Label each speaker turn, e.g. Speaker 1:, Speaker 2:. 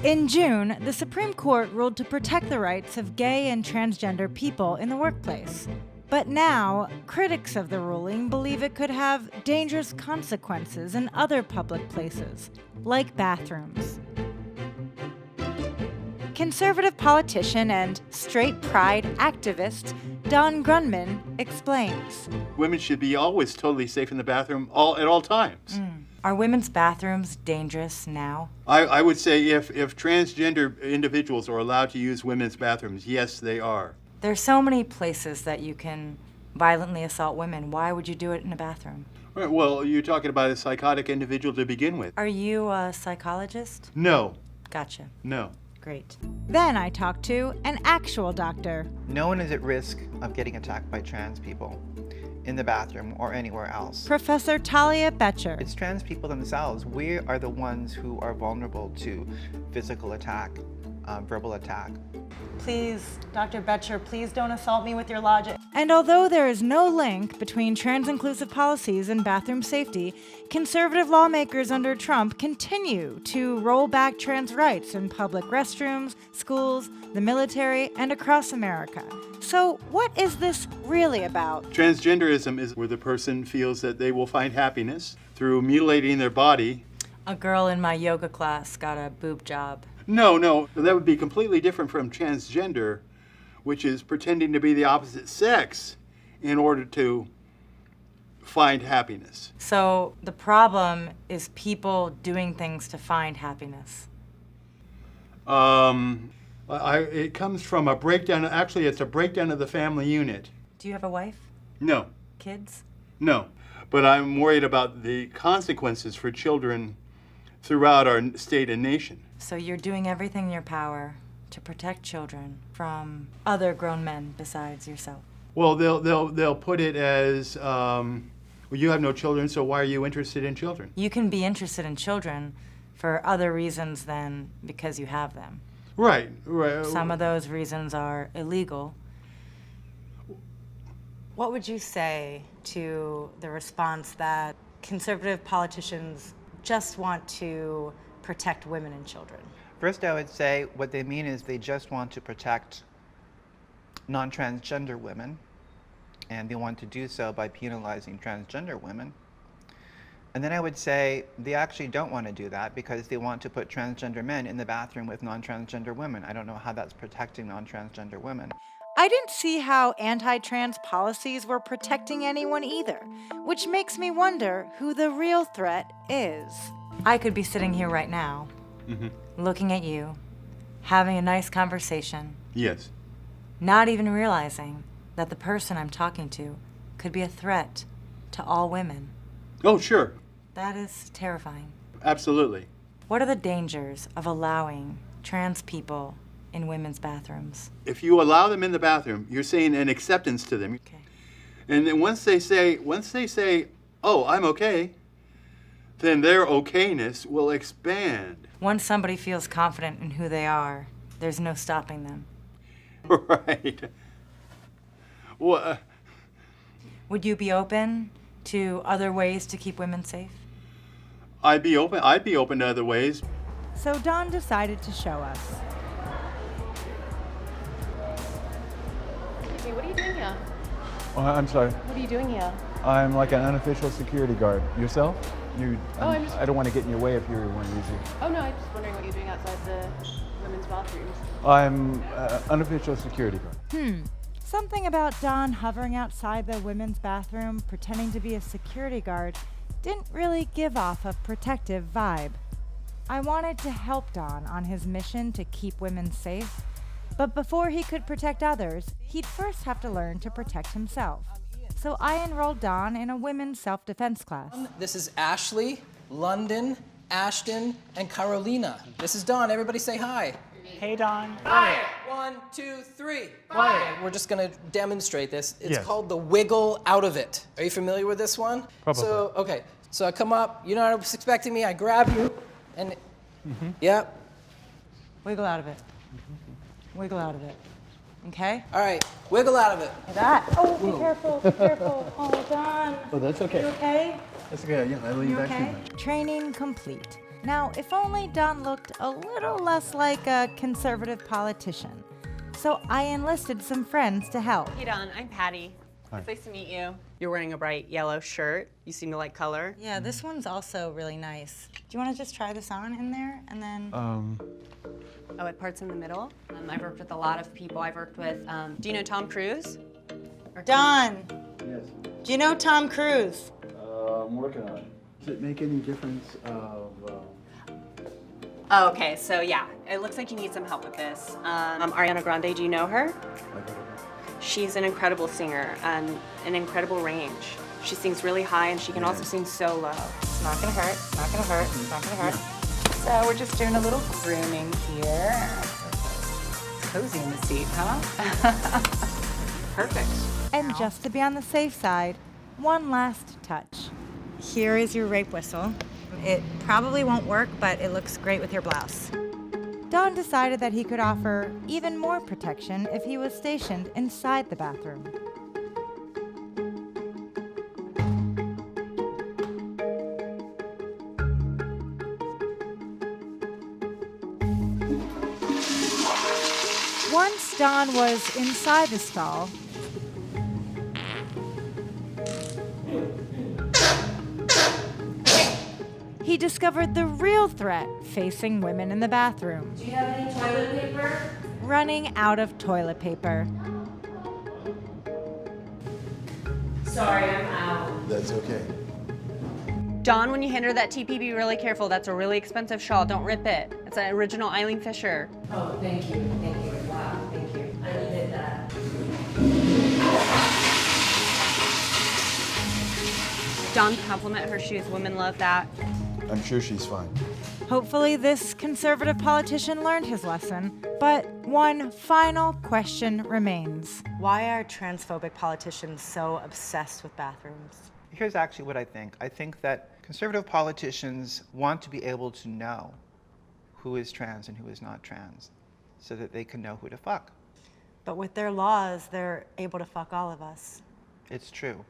Speaker 1: In June, the Supreme Court ruled to protect the rights of gay and transgender people in the workplace. But now, critics of the ruling believe it could have dangerous consequences in other public places, like bathrooms. Conservative politician and straight pride activist Don Grunman explains.
Speaker 2: Women should be always totally safe in the bathroom at all times.
Speaker 1: Are women's bathrooms dangerous now?
Speaker 2: I would say if transgender individuals are allowed to use women's bathrooms, yes, they are.
Speaker 1: There's so many places that you can violently assault women. Why would you do it in a bathroom?
Speaker 2: Right, well, you're talking about a psychotic individual to begin with.
Speaker 1: Are you a psychologist?
Speaker 2: No.
Speaker 1: Gotcha.
Speaker 2: No.
Speaker 1: Great. Then I talked to an actual doctor.
Speaker 3: No one is at risk of getting attacked by trans people in the bathroom or anywhere else.
Speaker 1: Professor Talia Betcher.
Speaker 3: It's trans people themselves. We are the ones who are vulnerable to physical attack, verbal attack.
Speaker 1: Please, Dr. Betcher, please don't assault me with your logic. And although there is no link between trans-inclusive policies and bathroom safety, conservative lawmakers under Trump continue to roll back trans rights in public restrooms, schools, the military, and across America. So what is this really about?
Speaker 2: Transgenderism is where the person feels that they will find happiness through mutilating their body.
Speaker 1: A girl in my yoga class got a boob job.
Speaker 2: No, that would be completely different from transgender, which is pretending to be the opposite sex in order to find happiness.
Speaker 1: So the problem is people doing things to find happiness.
Speaker 2: It comes from a breakdown. Actually, it's a breakdown of the family unit.
Speaker 1: Do you have a wife?
Speaker 2: No.
Speaker 1: Kids?
Speaker 2: No. But I'm worried about the consequences for children throughout our state and nation.
Speaker 1: So you're doing everything in your power to protect children from other grown men besides yourself?
Speaker 2: Well, they'll put it as, well, you have no children, so why are you interested in children?
Speaker 1: You can be interested in children for other reasons than because you have them.
Speaker 2: Right.
Speaker 1: Some of those reasons are illegal. What would you say to the response that conservative politicians just want to protect women and children?
Speaker 3: First, I would say what they mean is they just want to protect non-transgender women, and they want to do so by penalizing transgender women. And then I would say they actually don't want to do that because they want to put transgender men in the bathroom with non-transgender women. I don't know how that's protecting non-transgender women.
Speaker 1: I didn't see how anti-trans policies were protecting anyone either, which makes me wonder who the real threat is. I could be sitting here right now, looking at you, having a nice conversation.
Speaker 2: Yes.
Speaker 1: Not even realizing that the person I'm talking to could be a threat to all women.
Speaker 2: Oh, sure.
Speaker 1: That is terrifying.
Speaker 2: Absolutely.
Speaker 1: What are the dangers of allowing trans people in women's bathrooms?
Speaker 2: If you allow them in the bathroom, you're saying an acceptance to them.
Speaker 1: Okay.
Speaker 2: And then once they say, oh, I'm okay, then their okayness will expand.
Speaker 1: Once somebody feels confident in who they are, there's no stopping them.
Speaker 2: Right. Well,
Speaker 1: Would you be open to other ways to keep women safe?
Speaker 2: I'd be open to other ways.
Speaker 1: So Don decided to show us.
Speaker 4: Hey, what are you doing here?
Speaker 5: Oh, I'm sorry.
Speaker 4: What are you doing here?
Speaker 5: I'm like an unofficial security guard. Yourself?
Speaker 4: I
Speaker 5: don't want to get in your way if you want to use it.
Speaker 4: Oh no, I'm just wondering what you're doing outside the women's bathrooms.
Speaker 5: I'm unofficial security guard.
Speaker 1: Something about Don hovering outside the women's bathroom, pretending to be a security guard, didn't really give off a protective vibe. I wanted to help Don on his mission to keep women safe, but before he could protect others, he'd first have to learn to protect himself. So I enrolled Don in a women's self-defense class.
Speaker 6: This is Ashley, London, Ashton, and Carolina. This is Don. Everybody say hi.
Speaker 7: Hey, Don.
Speaker 6: Quiet. 1, 2, 3. Quiet. We're just going to demonstrate this. It's called the wiggle out of it. Are you familiar with this one?
Speaker 5: Probably.
Speaker 6: So I come up, you're not expecting me, I grab you, and yep.
Speaker 1: Wiggle out of it. Wiggle out of it. Okay?
Speaker 6: All right, wiggle out of it.
Speaker 1: Like that. Oh, be careful, be careful. Oh, Don.
Speaker 5: Oh, that's okay.
Speaker 1: You okay?
Speaker 5: That's okay. Yeah, I lean
Speaker 1: You
Speaker 5: back
Speaker 1: okay? Training complete. Now, if only Don looked a little less like a conservative politician. So I enlisted some friends to help.
Speaker 7: Hey Don, I'm Patty.
Speaker 5: Hi.
Speaker 7: It's nice to meet you. You're wearing a bright yellow shirt. You seem to like color.
Speaker 1: Yeah, this one's also really nice. Do you want to just try this on in there and then?
Speaker 7: Oh, it parts in the middle. I've worked with a lot of people. I've worked with, do you know Tom Cruise?
Speaker 1: Don,
Speaker 5: Yes.
Speaker 1: do you know Tom Cruise?
Speaker 5: I'm working on it. Does it make any difference of...
Speaker 7: Oh, okay, so yeah, it looks like you need some help with this. Ariana Grande, do you know her? She's an incredible singer and an incredible range. She sings really high and she can also sing so low. It's not gonna hurt, it's not gonna hurt, it's not gonna hurt. So we're just doing a little grooming here. Cozy in the seat, huh? Perfect.
Speaker 1: And just to be on the safe side, one last touch. Here is your rape whistle. It probably won't work, but it looks great with your blouse. Don decided that he could offer even more protection if he was stationed inside the bathroom. Once Don was inside the stall, he discovered the real threat facing women in the bathroom.
Speaker 4: Do you have any toilet paper?
Speaker 1: Running out of toilet paper.
Speaker 4: Sorry, I'm out.
Speaker 5: That's okay.
Speaker 7: Don, when you hand her that TP, be really careful. That's a really expensive shawl. Don't rip it. It's an original Eileen Fisher.
Speaker 4: Oh, thank you. Thank you. Wow, thank you. I needed that.
Speaker 7: Don, compliment her shoes. Women love that.
Speaker 5: I'm sure she's fine.
Speaker 1: Hopefully this conservative politician learned his lesson, but one final question remains.
Speaker 8: Why are transphobic politicians so obsessed with bathrooms?
Speaker 3: Here's actually what I think. I think that conservative politicians want to be able to know who is trans and who is not trans so that they can know who to fuck.
Speaker 8: But with their laws, they're able to fuck all of us.
Speaker 3: It's true.